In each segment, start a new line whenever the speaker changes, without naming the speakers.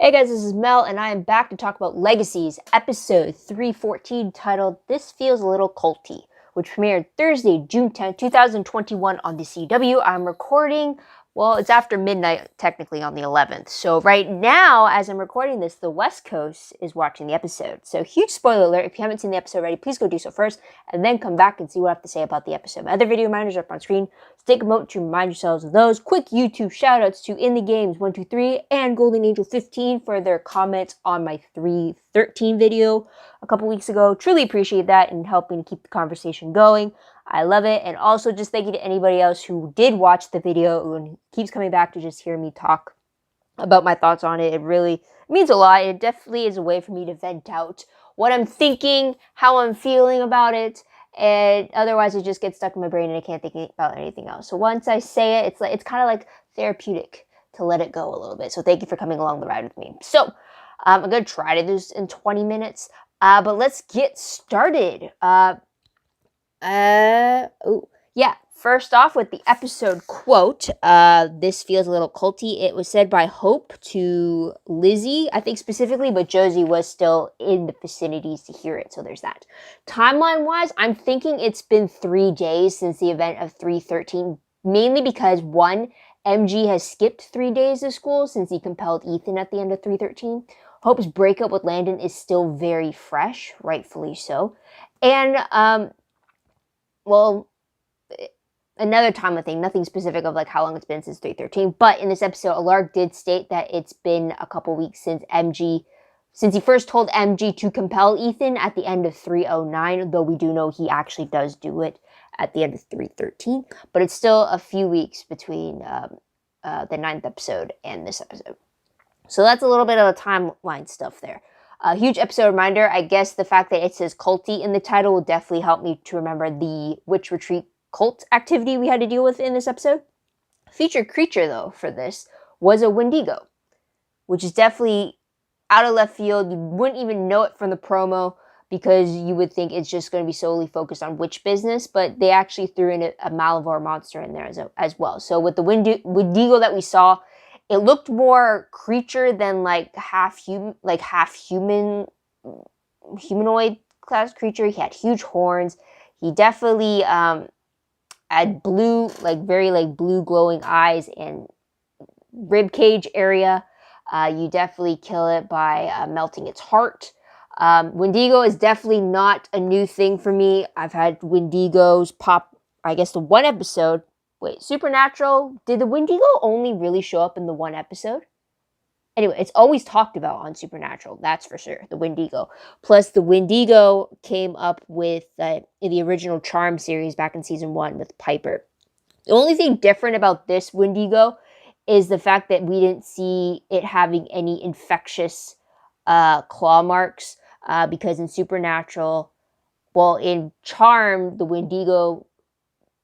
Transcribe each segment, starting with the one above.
Hey guys, this is Mel, and I am back to talk about Legacies, episode 314, titled This Feels a Little Culty, which premiered Thursday, June 10th, 2021 on the CW. I'm recording, well, it's after midnight, technically, on the 11th. So right now, as I'm recording this, the West Coast is watching the episode. So huge spoiler alert, if you haven't seen the episode already, please go do so first, and then come back and see what I have to say about the episode. My other video reminders are up on screen, so take a moment to remind yourselves of those. Quick YouTube shoutouts to In The Games 123 and Golden Angel 15 for their comments on my 313 video a couple weeks ago. Truly appreciate that and helping to keep the conversation going. I love it. And also just thank you to anybody else who did watch the video and keeps coming back to just hear me talk about my thoughts on it. It really means a lot. It definitely is a way for me to vent out what I'm thinking, how I'm feeling about it, and otherwise it just gets stuck in my brain and I can't think about anything else. So once I say it, it's kind of like therapeutic to let it go a little bit. So thank you for coming along the ride with me. So I'm gonna try to do this in 20 minutes, but let's get started. First off with the episode quote, this feels a little culty. It was said by Hope to Lizzie, I think specifically, but Josie was still in the vicinities to hear it, so there's that. Timeline-wise, I'm thinking it's been 3 days since the event of 313, mainly because, one, MG has skipped 3 days of school since he compelled Ethan at the end of 313. Hope's breakup with Landon is still very fresh, rightfully so. And, another timeline thing, nothing specific of like how long it's been since 313, but in this episode, Alark did state that it's been a couple weeks since he first told MG to compel Ethan at the end of 309, though we do know he actually does do it at the end of 313, but it's still a few weeks between the 9th episode and this episode. So that's a little bit of a timeline stuff there. A huge episode reminder, I guess the fact that it says culty in the title will definitely help me to remember the witch retreat cult activity we had to deal with in this episode. Featured creature, though, for this was a Wendigo, which is definitely out of left field. You wouldn't even know it from the promo because you would think it's just going to be solely focused on witch business, but they actually threw in a Malavar monster in there as well. So with the Wendigo that we saw, it looked more creature than like half human, humanoid class creature. He had huge horns. He definitely had blue, very blue glowing eyes and rib cage area. You definitely kill it by melting its heart. Wendigo is definitely not a new thing for me. I've had Wendigos pop, I guess, the one episode. Wait, Supernatural, did the Wendigo only really show up in the one episode? Anyway, it's always talked about on Supernatural, that's for sure, the Wendigo. Plus, the Wendigo came up with in the original Charm series back in season 1 with Piper. The only thing different about this Wendigo is the fact that we didn't see it having any infectious claw marks, because in Supernatural, in Charm, the Wendigo,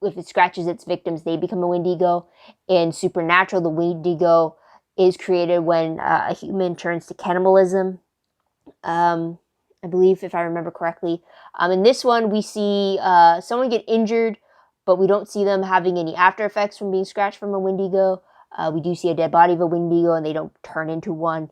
if it scratches its victims, they become a Wendigo. In Supernatural, the Wendigo is created when a human turns to cannibalism, I believe, if I remember correctly. In this one, we see someone get injured, but we don't see them having any after effects from being scratched from a Wendigo. We do see a dead body of a Wendigo, and they don't turn into one.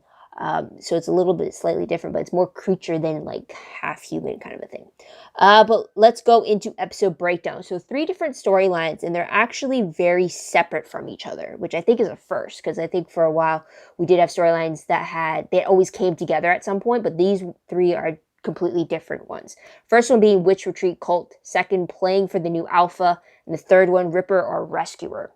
So it's a little bit slightly different, but it's more creature than like half human kind of a thing. But let's go into episode breakdown. So 3 different storylines, and they're actually very separate from each other, which I think is a first, because I think for a while we did have storylines they always came together at some point, but these 3 are completely different ones. First one being Witch Retreat Cult, second playing for the new Alpha, and the third one Ripper or Rescuer.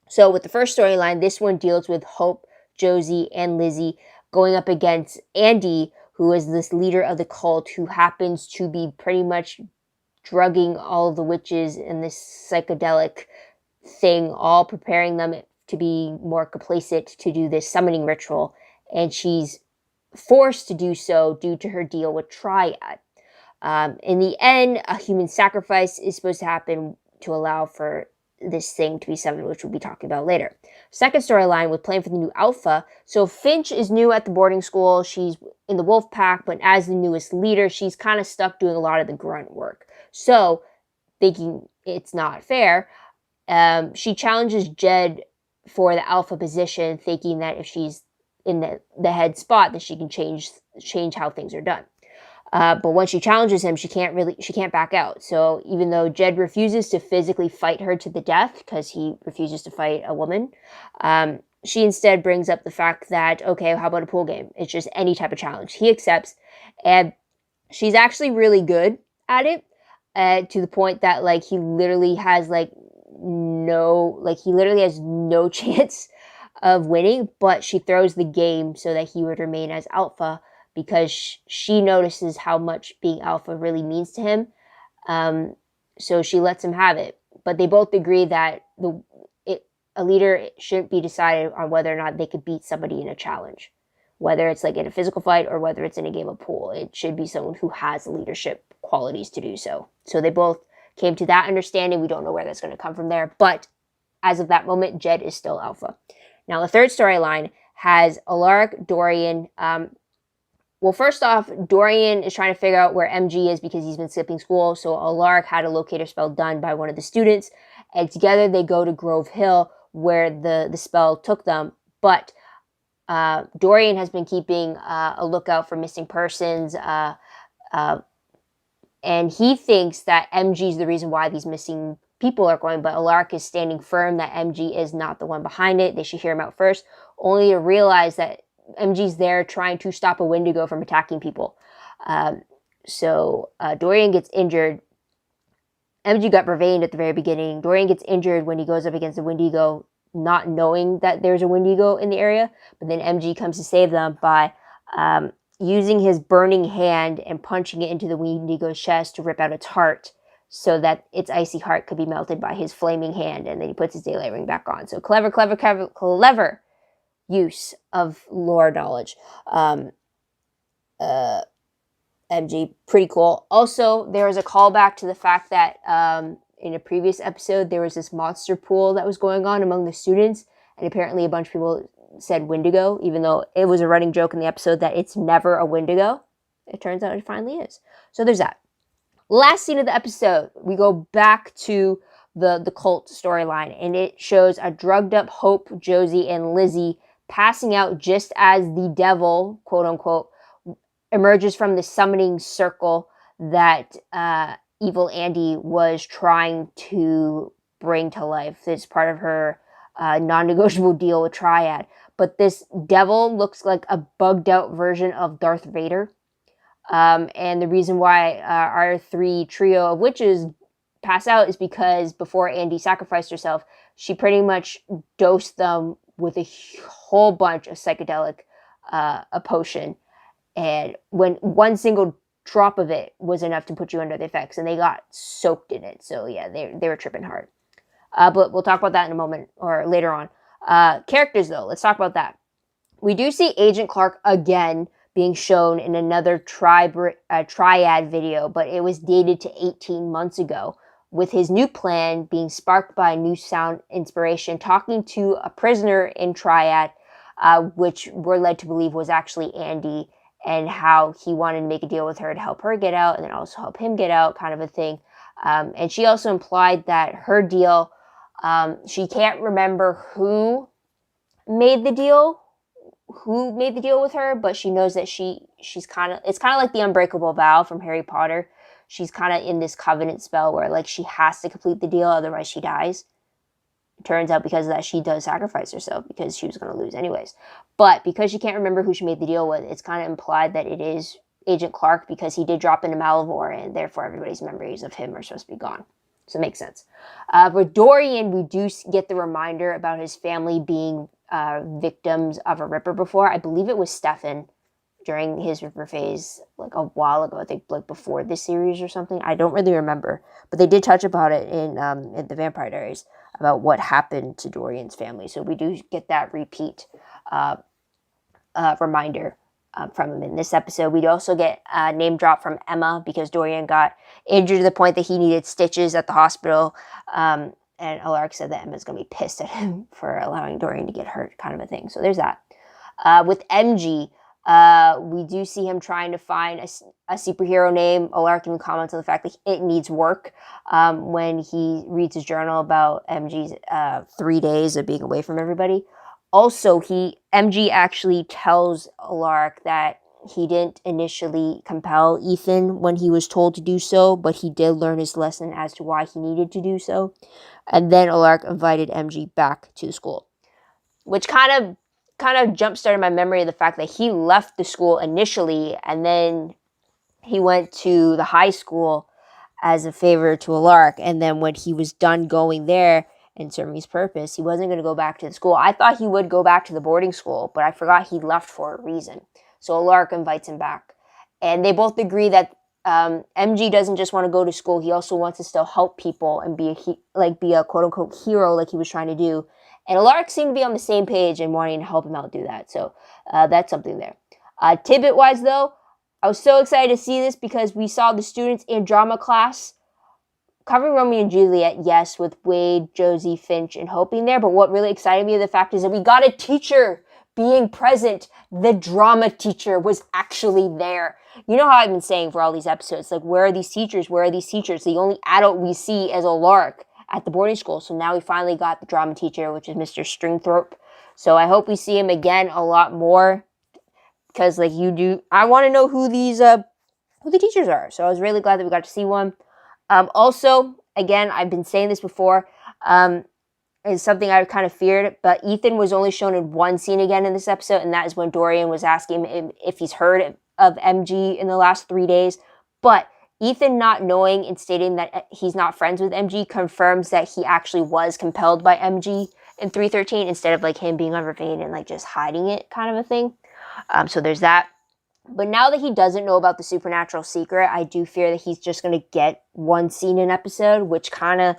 So with the first storyline, this one deals with Hope, Josie, and Lizzie going up against Andy, who is this leader of the cult who happens to be pretty much drugging all of the witches in this psychedelic thing, all preparing them to be more complacent to do this summoning ritual. And she's forced to do so due to her deal with Triad. In the end, a human sacrifice is supposed to happen to allow for this thing to be summoned, which we'll be talking about later. Second storyline with playing for the new Alpha. So Finch is new at the boarding school. She's in the wolf pack, but as the newest leader, she's kind of stuck doing a lot of the grunt work. So, thinking it's not fair, she challenges Jed for the Alpha position, thinking that if she's in the head spot, then she can change how things are done. But when she challenges him, she can't back out. So even though Jed refuses to physically fight her to the death because he refuses to fight a woman, she instead brings up the fact that, okay, how about a pool game? It's just any type of challenge. He accepts, and she's actually really good at it, to the point that like he literally has no chance of winning, but she throws the game so that he would remain as alpha because she notices how much being alpha really means to him. So she lets him have it. But they both agree that a leader shouldn't be decided on whether or not they could beat somebody in a challenge, whether it's like in a physical fight or whether it's in a game of pool. It should be someone who has leadership qualities to do so. So they both came to that understanding. We don't know where that's going to come from there, but as of that moment, Jed is still alpha. Now, the third storyline has Alaric, Dorian. Well, first off, Dorian is trying to figure out where MG is because he's been skipping school. So Alaric had a locator spell done by one of the students, and together they go to Grove Hill where the spell took them. But Dorian has been keeping a lookout for missing persons, and he thinks that MG is the reason why these missing people are going, but Alaric is standing firm that MG is not the one behind it. They should hear him out first, only to realize that MG's there trying to stop a Wendigo from attacking people. So Dorian gets injured. MG got Vervained at the very beginning. Dorian gets injured when he goes up against a Wendigo, not knowing that there's a Wendigo in the area. But then MG comes to save them by using his burning hand and punching it into the Wendigo's chest to rip out its heart so that its icy heart could be melted by his flaming hand. And then he puts his daylight ring back on. So clever use of lore knowledge. MG, pretty cool. Also, there was a callback to the fact that in a previous episode, there was this monster pool that was going on among the students, and apparently a bunch of people said Wendigo, even though it was a running joke in the episode that it's never a Wendigo. It turns out it finally is. So there's that. Last scene of the episode, we go back to the cult storyline, and it shows a drugged up Hope, Josie, and Lizzie passing out just as the devil, quote unquote, emerges from the summoning circle that evil Andy was trying to bring to life. It's part of her non-negotiable deal with Triad. But this devil looks like a bugged out version of Darth Vader. And the reason why our three trio of witches pass out is because before Andy sacrificed herself, she pretty much dosed them with a whole bunch of psychedelic a potion. And when one single drop of it was enough to put you under the effects, and they got soaked in it. So yeah, they were tripping hard. But we'll talk about that in a moment or later on. Characters though, let's talk about that. We do see Agent Clark again being shown in another Triad video, but it was dated to 18 months ago, with his new plan being sparked by a new sound inspiration, talking to a prisoner in Triad, which we're led to believe was actually Andy, and how he wanted to make a deal with her to help her get out and then also help him get out, kind of a thing. And she also implied that her deal, she can't remember who made the deal with her, but she knows that it's kind of like the unbreakable vow from Harry Potter. She's kind of in this covenant spell where like she has to complete the deal, otherwise she dies. It turns out because of that, she does sacrifice herself because she was going to lose anyways. But because she can't remember who she made the deal with, it's kind of implied that it is Agent Clark, because he did drop into Malivore, and therefore everybody's memories of him are supposed to be gone. So it makes sense. With Dorian, we do get the reminder about his family being victims of a Ripper before. I believe it was Stefan during his Ripper phase, like a while ago, I think like before this series or something. I don't really remember. But they did touch about it in the Vampire Diaries, about what happened to Dorian's family. So we do get that repeat reminder from him in this episode. We'd also get a name drop from Emma, because Dorian got injured to the point that he needed stitches at the hospital. And Alaric said that Emma's going to be pissed at him for allowing Dorian to get hurt, kind of a thing. So there's that. With MG, we do see him trying to find a superhero name. Alaric even comments on the fact that it needs work when he reads his journal about MG's 3 days of being away from everybody. Also, MG actually tells Alaric that he didn't initially compel Ethan when he was told to do so, but he did learn his lesson as to why he needed to do so. And then Alaric invited MG back to the school, which kind of jump-started my memory of the fact that he left the school initially, and then he went to the high school as a favor to Alaric, and then when he was done going there and serving his purpose, he wasn't going to go back to the school. I thought he would go back to the boarding school, but I forgot he left for a reason. So Alaric invites him back. And they both agree that MG doesn't just want to go to school, he also wants to still help people and be a quote-unquote hero like he was trying to do. And Alaric seemed to be on the same page and wanting to help him out do that. So that's something there. Tidbit-wise, though, I was so excited to see this because we saw the students in drama class covering Romeo and Juliet, yes, with Wade, Josie, Finch, and Hope being there. But what really excited me, the fact is that we got a teacher being present. The drama teacher was actually there. You know how I've been saying for all these episodes, like, where are these teachers? Where are these teachers? The only adult we see is Alaric at the boarding school. So now we finally got the drama teacher, which is Mr. Stringthorpe. So I hope we see him again a lot more. Because, like you do, I want to know who the teachers are. So I was really glad that we got to see one. Also, again, I've been saying this before, it's something I kind of feared, but Ethan was only shown in one scene again in this episode, and that is when Dorian was asking him if he's heard of MG in the last 3 days. But Ethan not knowing and stating that he's not friends with MG confirms that he actually was compelled by MG in 313 instead of like him being unrefined and like just hiding it kind of a thing. So there's that. But now that he doesn't know about the supernatural secret, I do fear that he's just going to get one scene an episode, which kind of,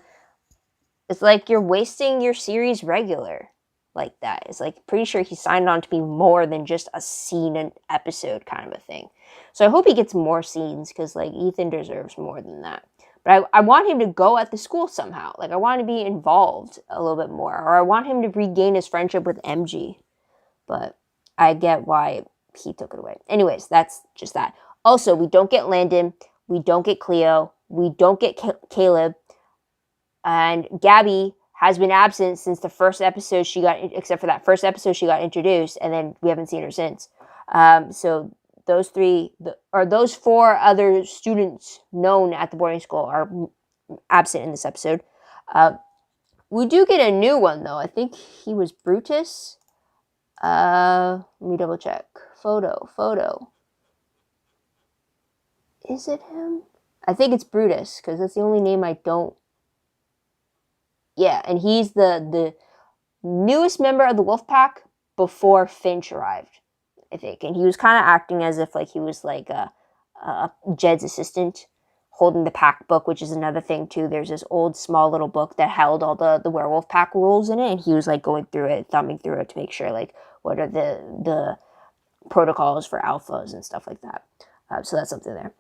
it's like you're wasting your series regular like that. It's like pretty sure he signed on to be more than just a scene an episode kind of a thing. So I hope he gets more scenes because like Ethan deserves more than that. But I want him to go at the school somehow. Like I want to be involved a little bit more, or I want him to regain his friendship with MG. But I get why he took it away. Anyways, that's just that. Also, we don't get Landon. We don't get Cleo. We don't get Caleb. And Gabby has been absent since the first episode she got, except for that first episode she got introduced, and then we haven't seen her since. So those those four other students known at the boarding school are absent in this episode. We do get a new one, though. I think he was Brutus. Let me double check. Photo. Is it him? I think it's Brutus, because that's the only name I don't. Yeah, and he's the newest member of the Wolfpack before Finch arrived, I think. And he was kind of acting as if like he was like Jed's assistant, holding the pack book, which is another thing too. There's this old small little book that held all the werewolf pack rules in it, and he was like going through it, thumbing through it to make sure like what are the protocols for alphas and stuff like that. So that's something there.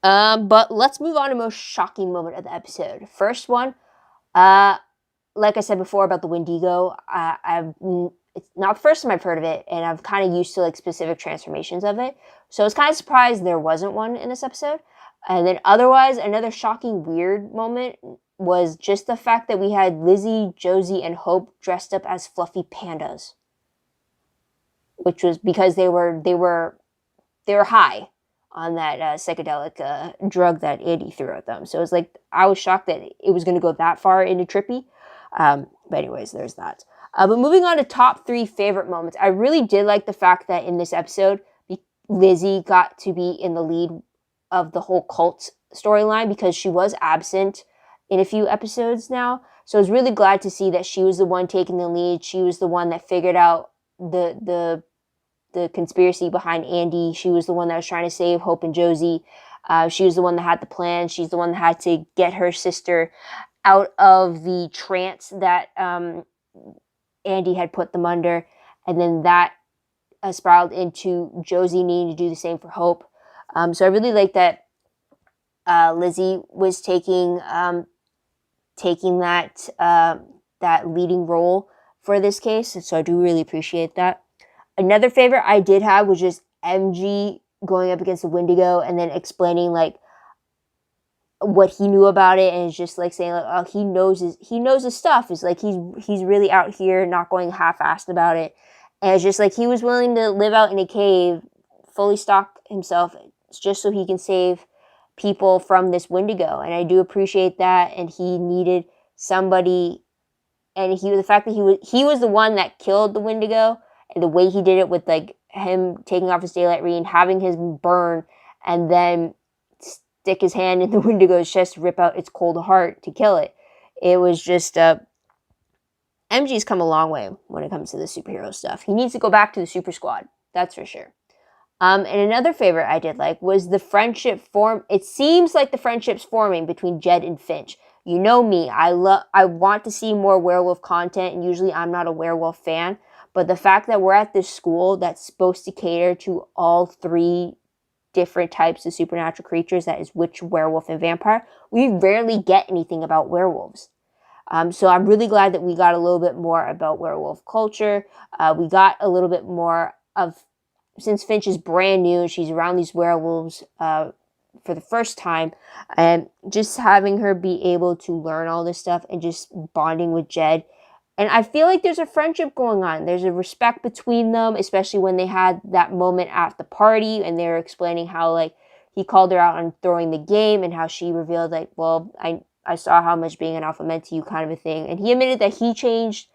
But let's move on to the most shocking moment of the episode. First one, like I said before about the Wendigo, it's not the first time I've heard of it, and I'm kind of used to like specific transformations of it. So I was kind of surprised there wasn't one in this episode. And then otherwise, another shocking weird moment was just the fact that we had Lizzie, Josie, and Hope dressed up as fluffy pandas, which was because they were high on that psychedelic drug that Andy threw at them. So it was like, I was shocked that it was going to go that far into trippy. But anyways, there's that. But moving on to top 3 favorite moments. I really did like the fact that in this episode, Lizzie got to be in the lead of the whole cult storyline because she was absent in a few episodes now. So I was really glad to see that she was the one taking the lead. She was the one that figured out the conspiracy behind Andy. She was the one that was trying to save Hope and Josie. She was the one that had the plan. She's the one that had to get her sister out of the trance that Andy had put them under. And then that spiraled into Josie needing to do the same for Hope. So I really like that Lizzie was taking that leading role for this case. So I do really appreciate that. Another favorite I did have was just MG going up against the Wendigo and then explaining like what he knew about it, and is just like saying like, oh, he knows his stuff. It's like he's really out here not going half-assed about it. And it's just like he was willing to live out in a cave, fully stock himself, just so he can save people from this Wendigo. And I do appreciate that. And he needed somebody, and the fact that he was the one that killed the Wendigo, and the way he did it with like him taking off his daylight ring, having his burn, and then stick his hand in the Wendigo's chest to rip out its cold heart to kill it. It was just MG's come a long way when it comes to the superhero stuff. He needs to go back to the Super Squad, that's for sure. And another favorite I did like was the friendship form. It seems like the friendship's forming between Jed and Finch. You know me, I want to see more werewolf content, and usually I'm not a werewolf fan. But the fact that we're at this school that's supposed to cater to all three different types of supernatural creatures, that is witch, werewolf, and vampire, we rarely get anything about werewolves. So I'm really glad that we got a little bit more about werewolf culture. We got a little bit more of, since Finch is brand new, she's around these werewolves for the first time, and just having her be able to learn all this stuff and just bonding with Jed. And I feel like there's a friendship going on. There's a respect between them, especially when they had that moment at the party and they were explaining how like he called her out on throwing the game, and how she revealed like, well, I saw how much being an alpha meant to you, kind of a thing. And he admitted that he changed,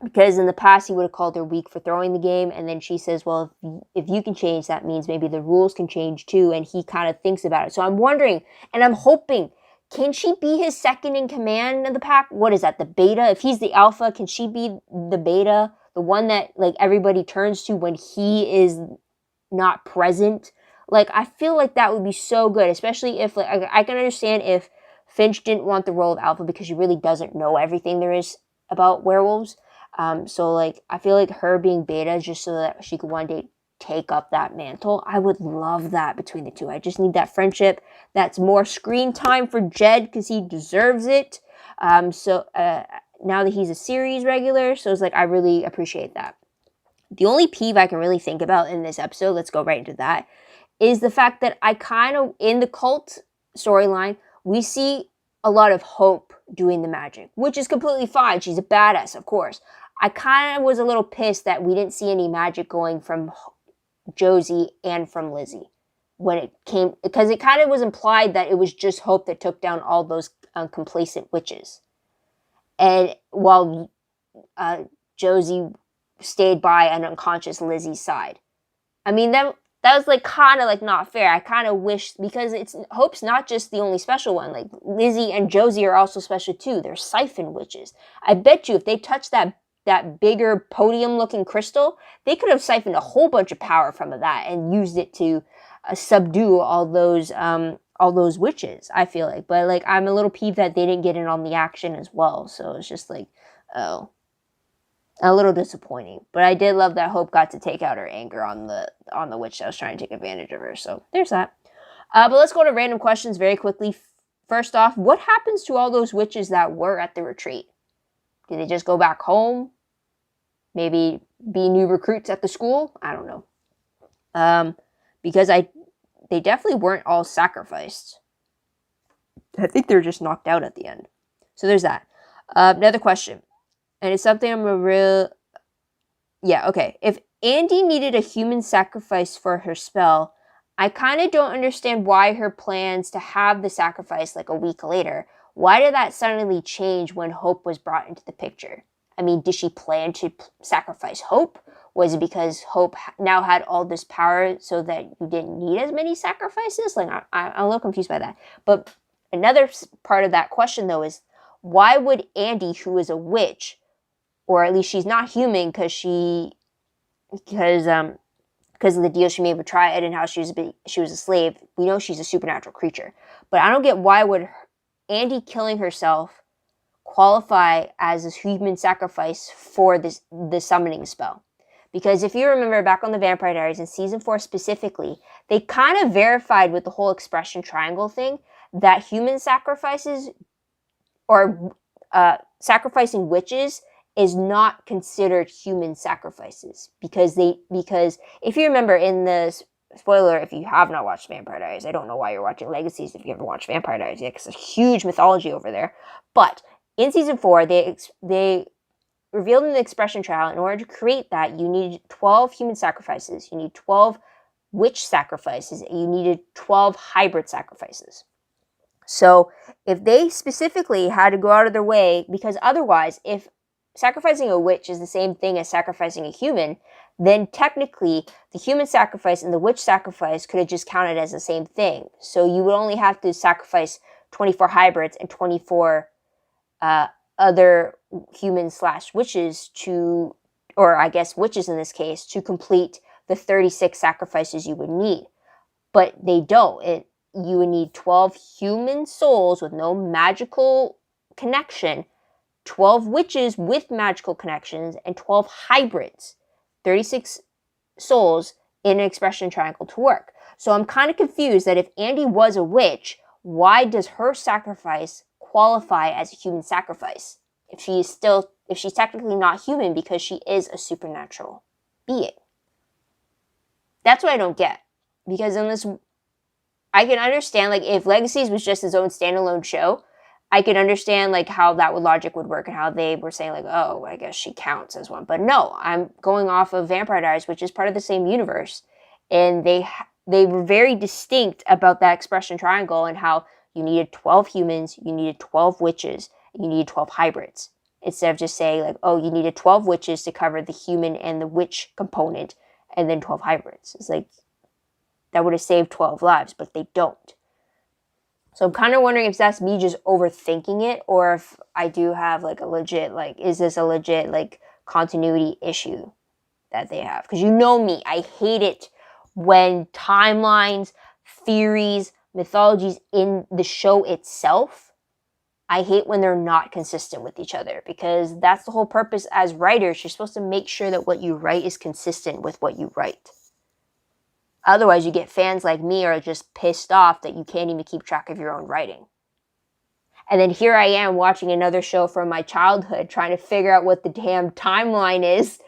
because in the past he would have called her weak for throwing the game. And then she says, well, if you can change, that means maybe the rules can change too. And he kind of thinks about it. So I'm wondering, and I'm hoping, can she be his second in command of the pack? What is that, the beta? If he's the alpha, can she be the beta? The one that like everybody turns to when he is not present? Like, I feel like that would be so good, especially if, like, I can understand if Finch didn't want the role of alpha because she really doesn't know everything there is about werewolves. So like, I feel like her being beta just so that she could one day take up that mantle. I would love that between the two. I just need that friendship. That's more screen time for Jed because he deserves it. So now that he's a series regular, so it's like, I really appreciate that. The only peeve I can really think about in this episode, let's go right into that, is the fact that I kind of, in the cult storyline, we see a lot of Hope doing the magic, which is completely fine. She's a badass, of course. I kind of was a little pissed that we didn't see any magic going from Josie and from Lizzie when it came, because it kind of was implied that it was just Hope that took down all those complacent witches, and while Josie stayed by an unconscious Lizzie's side. I mean, that was like kind of like not fair. I kind of wish, because Hope's not just the only special one. Like, Lizzie and Josie are also special too. They're siphon witches. I bet you if they touched that bigger podium-looking crystal, they could have siphoned a whole bunch of power from that and used it to subdue all those witches, I feel like. But like, I'm a little peeved that they didn't get in on the action as well. So it's just like, oh, a little disappointing. But I did love that Hope got to take out her anger on the witch that was trying to take advantage of her. So there's that. But let's go to random questions very quickly. First off, what happens to all those witches that were at the retreat? Did they just go back home? Maybe be new recruits at the school? I don't know. Because they definitely weren't all sacrificed. I think they're just knocked out at the end. So there's that. Another question. And it's something okay. If Andy needed a human sacrifice for her spell, I kind of don't understand why her plans to have the sacrifice like a week later. Why did that suddenly change when Hope was brought into the picture? I mean, did she plan to sacrifice Hope? Was it because Hope now had all this power so that you didn't need as many sacrifices? Like, I'm a little confused by that. But another part of that question, though, is why would Andy, who is a witch, or at least she's not human because of the deal she made with Triad and how she was a slave, we know she's a supernatural creature. But I don't get, why would Andy killing herself qualify as a human sacrifice for the summoning spell? Because if you remember back on the Vampire Diaries in season 4 specifically, they kind of verified with the whole expression triangle thing that human sacrifices or sacrificing witches is not considered human sacrifices, because if you remember in the spoiler if you have not watched Vampire Diaries. I don't know why you're watching Legacies if you haven't watched Vampire Diaries yet, because it's a huge mythology over there. But in season 4, they revealed in the expression trial, in order to create that, you need 12 human sacrifices, you need 12 witch sacrifices, and you needed 12 hybrid sacrifices. So if they specifically had to go out of their way, because otherwise, if sacrificing a witch is the same thing as sacrificing a human, then technically the human sacrifice and the witch sacrifice could have just counted as the same thing. So you would only have to sacrifice 24 hybrids and 24 other humans/witches to, or I guess witches in this case, to complete the 36 sacrifices you would need. But they don't. You would need 12 human souls with no magical connection, 12 witches with magical connections, and 12 hybrids. 36 souls in an expression triangle to work. So I'm kind of confused that if Andy was a witch, why does her sacrifice qualify as a human sacrifice if she's technically not human, because she is a supernatural being? That's what I don't get. Because in this, I can understand, like, if Legacies was just its own standalone show, I could understand, like, how that logic would work and how they were saying, like, oh, I guess she counts as one. But no, I'm going off of Vampire Diaries, which is part of the same universe. And they were very distinct about that expression triangle and how you needed 12 humans, you needed 12 witches, you needed 12 hybrids. Instead of just saying, like, oh, you needed 12 witches to cover the human and the witch component, and then 12 hybrids. It's like, that would have saved 12 lives, but they don't. So I'm kind of wondering if that's me just overthinking it, or if I do have, like, a legit, like, is this a legit, like, continuity issue that they have? Because you know me, I hate it when timelines, theories, mythologies in the show itself, I hate when they're not consistent with each other, because that's the whole purpose as writers. You're supposed to make sure that what you write is consistent with what you write. Otherwise, you get fans like me are just pissed off that you can't even keep track of your own writing. And then here I am watching another show from my childhood, trying to figure out what the damn timeline is,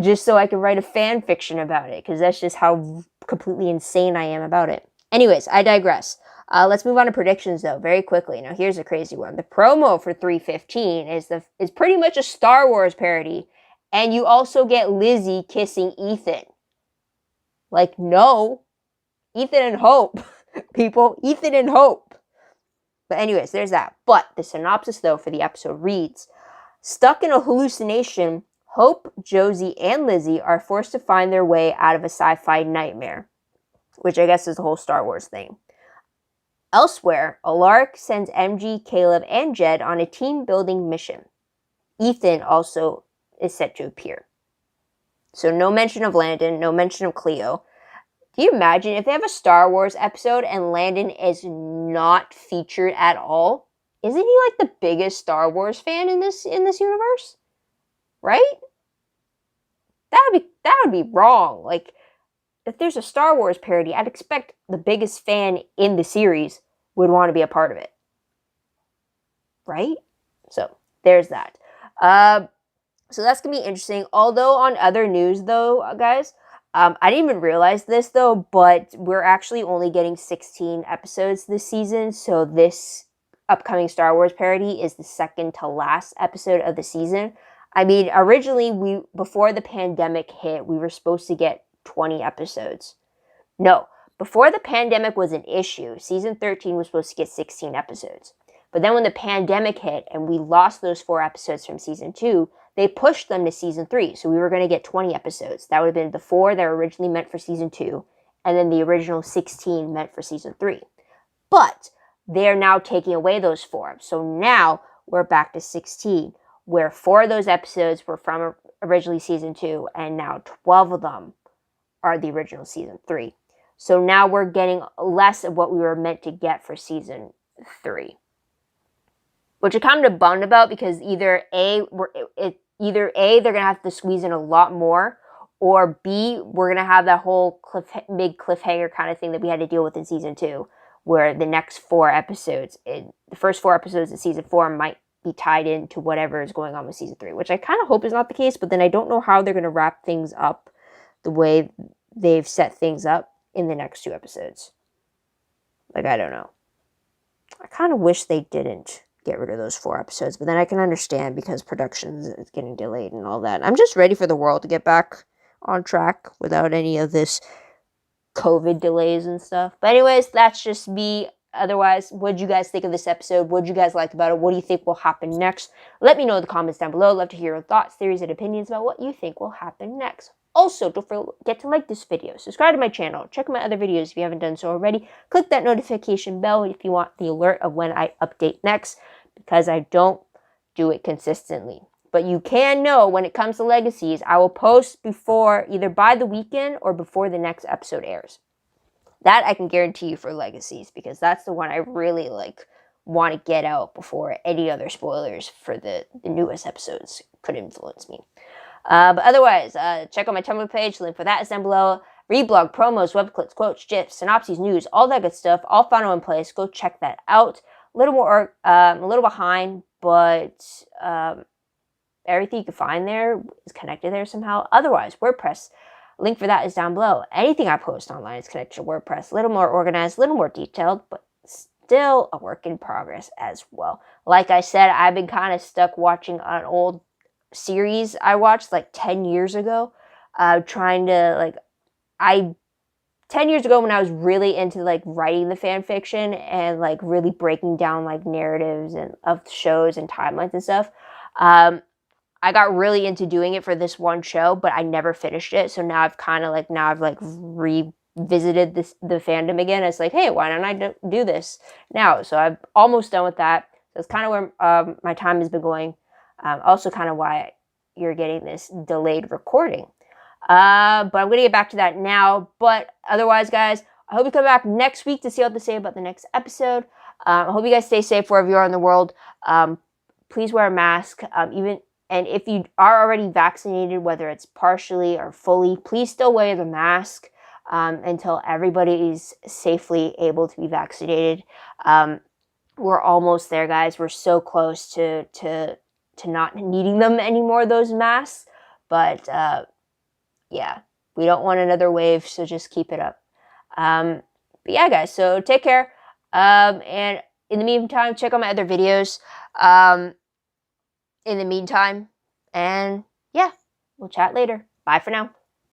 just so I can write a fan fiction about it, because that's just how completely insane I am about it. Anyways, I digress. Let's move on to predictions, though, very quickly. Now, here's a crazy one. The promo for 315 is pretty much a Star Wars parody, and you also get Lizzie kissing Ethan. Like, no. Ethan and Hope, people. Ethan and Hope. But anyways, there's that. But the synopsis, though, for the episode reads, stuck in a hallucination, Hope, Josie, and Lizzie are forced to find their way out of a sci-fi nightmare, which I guess is the whole Star Wars thing. Elsewhere, Alaric sends MG, Caleb, and Jed on a team-building mission. Ethan also is set to appear. So no mention of Landon, no mention of Cleo. Can you imagine if they have a Star Wars episode and Landon is not featured at all? Isn't he like the biggest Star Wars fan in this universe? Right? That would be wrong. Like, if there's a Star Wars parody, I'd expect the biggest fan in the series would want to be a part of it. Right? So, there's that. So that's going to be interesting. Although on other news, though, guys, I didn't even realize this, though, but we're actually only getting 16 episodes this season. So this upcoming Star Wars parody is the second to last episode of the season. I mean, originally, before the pandemic hit, we were supposed to get 20 episodes. No, before the pandemic was an issue, season 13 was supposed to get 16 episodes. But then when the pandemic hit and we lost those 4 episodes from season 2, they pushed them to season 3. So we were going to get 20 episodes. That would have been the 4 that were originally meant for season 2, and then the original 16 meant for season 3. But they're now taking away those 4. So now we're back to 16, where 4 of those episodes were from originally season 2, and now 12 of them are the original season 3. So now we're getting less of what we were meant to get for season 3. Which I'm kind of bummed about, because either A, they're going to have to squeeze in a lot more, or B, we're going to have that whole big cliffhanger kind of thing that we had to deal with in season 2, where the next 4 episodes, the first 4 episodes of season 4 might be tied into whatever is going on with season 3, which I kind of hope is not the case, but then I don't know how they're going to wrap things up the way they've set things up. in the next 2 episodes. Like, I don't know. I kind of wish they didn't get rid of those 4 episodes, but then I can understand because production is getting delayed and all that. I'm just ready for the world to get back on track without any of this COVID delays and stuff. But anyways, that's just me. Otherwise, what did you guys think of this episode? What did you guys like about it? What do you think will happen next? Let me know in the comments down below. I'd love to hear your thoughts, theories, and opinions about what you think will happen next. Also, don't forget to like this video, subscribe to my channel, check my other videos if you haven't done so already. Click that notification bell if you want the alert of when I update next, because I don't do it consistently. But you can know when it comes to Legacies, I will post before, either by the weekend or before the next episode airs. That I can guarantee you for Legacies, because that's the one I really want to get out before any other spoilers for the newest episodes could influence me. But otherwise, check out my Tumblr page. Link for that is down below. Read blog, promos, web clips, quotes, gifs, synopses, news, all that good stuff. All found in one place. Go check that out. A little behind, but everything you can find there is connected there somehow. Otherwise, WordPress, link for that is down below. Anything I post online is connected to WordPress. A little more organized, a little more detailed, but still a work in progress as well. Like I said, I've been kind of stuck watching an old series I watched 10 years ago. 10 years ago when I was really into writing the fan fiction and really breaking down narratives and of shows and timelines and stuff. I got really into doing it for this one show, but I never finished it. So now I've revisited the fandom again. It's hey, why don't I do this now? So I'm almost done with that. That's kind of where my time has been going. Also kind of why you're getting this delayed recording. But I'm going to get back to that now. But otherwise, guys, I hope you come back next week to see what to say about the next episode. I hope you guys stay safe wherever you are in the world. Please wear a mask. And if you are already vaccinated, whether it's partially or fully, please still wear the mask until everybody is safely able to be vaccinated. We're almost there, guys. We're so close to not needing them anymore, those masks. But yeah, we don't want another wave, so just keep it up. But yeah, guys, so take care. And in the meantime, check out my other videos. In the meantime, and yeah, we'll chat later. Bye for now.